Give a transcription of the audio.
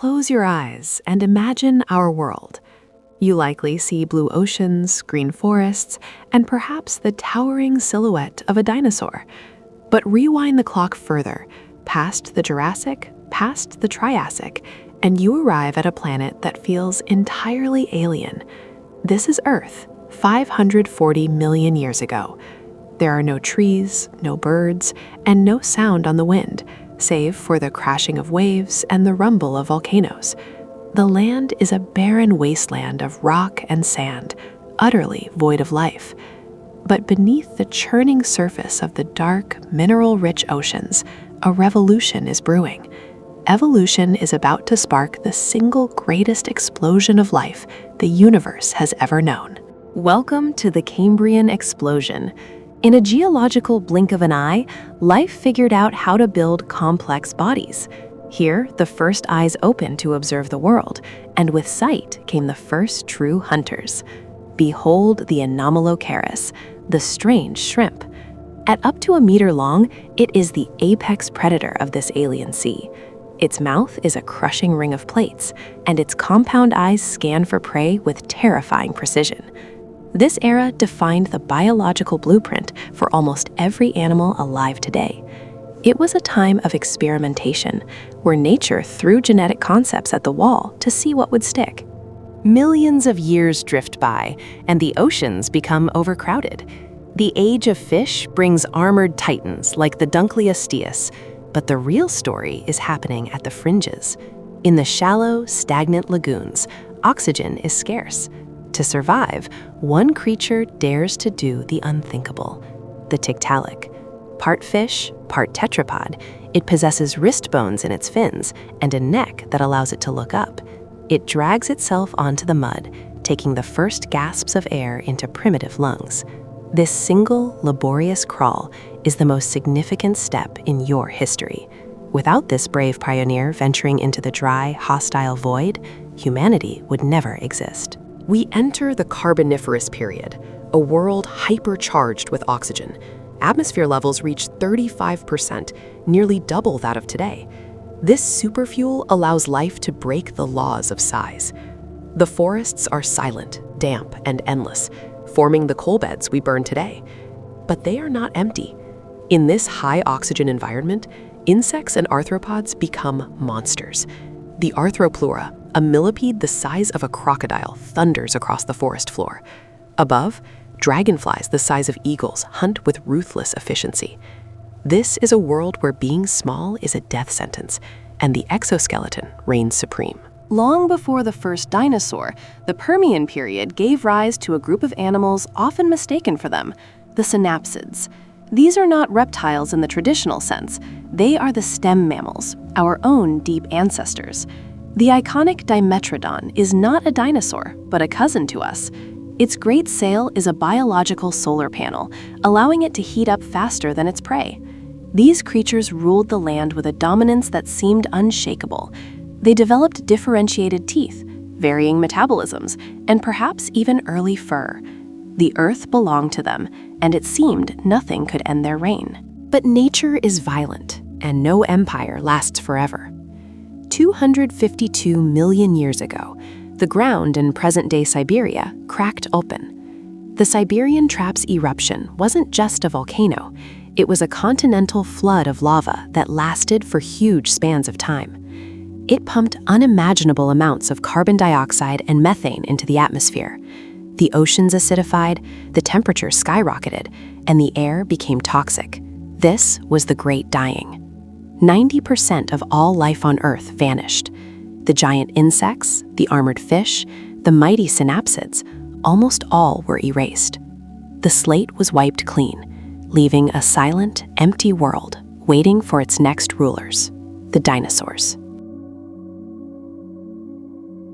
close your eyes and imagine our world. You likely see blue oceans, green forests, and perhaps the towering silhouette of a dinosaur. But rewind the clock further, past the Jurassic, past the Triassic, and you arrive at a planet that feels entirely alien. This is Earth, 540 million years ago. There are no trees, no birds, and no sound on the wind, save for the crashing of waves and the rumble of volcanoes. The land is a barren wasteland of rock and sand, utterly void of life. But beneath the churning surface of the dark, mineral-rich oceans, a revolution is brewing. Evolution is about to spark the single greatest explosion of life the universe has ever known. Welcome to the Cambrian explosion. In a geological blink of an eye, life figured out how to build complex bodies. Here, the first eyes opened to observe the world, and with sight came the first true hunters. Behold the Anomalocaris, the strange shrimp. At up to a meter long, it is the apex predator of this alien sea. Its mouth is a crushing ring of plates, and its compound eyes scan for prey with terrifying precision. This era defined the biological blueprint for almost every animal alive today. It was a time of experimentation, where nature threw genetic concepts at the wall to see what would stick. Millions of years drift by, and the oceans become overcrowded. The age of fish brings armored titans like the Dunkleosteus, but the real story is happening at the fringes. In the shallow, stagnant lagoons, oxygen is scarce. To survive, one creature dares to do the unthinkable, the Tiktaalik. Part fish, part tetrapod, it possesses wrist bones in its fins and a neck that allows it to look up. It drags itself onto the mud, taking the first gasps of air into primitive lungs. This single, laborious crawl is the most significant step in your history. Without this brave pioneer venturing into the dry, hostile void, humanity would never exist. We enter the Carboniferous period, a world hypercharged with oxygen. Atmosphere levels reach 35%, nearly double that of today. This superfuel allows life to break the laws of size. The forests are silent, damp, and endless, forming the coal beds we burn today. But they are not empty. In this high-oxygen environment, insects and arthropods become monsters. The Arthropleura, a millipede the size of a crocodile, thunders across the forest floor. Above, dragonflies the size of eagles hunt with ruthless efficiency. This is a world where being small is a death sentence, and the exoskeleton reigns supreme. Long before the first dinosaur, the Permian period gave rise to a group of animals often mistaken for them, the synapsids. These are not reptiles in the traditional sense. They are the stem mammals, our own deep ancestors. The iconic Dimetrodon is not a dinosaur, but a cousin to us. Its great sail is a biological solar panel, allowing it to heat up faster than its prey. These creatures ruled the land with a dominance that seemed unshakable. They developed differentiated teeth, varying metabolisms, and perhaps even early fur. The earth belonged to them, and it seemed nothing could end their reign. But nature is violent, and no empire lasts forever. 252 million years ago, the ground in present-day Siberia cracked open. The Siberian Traps eruption wasn't just a volcano. It was a continental flood of lava that lasted for huge spans of time. It pumped unimaginable amounts of carbon dioxide and methane into the atmosphere. The oceans acidified, the temperature skyrocketed, and the air became toxic. This was the Great Dying. 90% of all life on Earth vanished. The giant insects, the armored fish, the mighty synapsids, almost all were erased. The slate was wiped clean, leaving a silent, empty world waiting for its next rulers, the dinosaurs.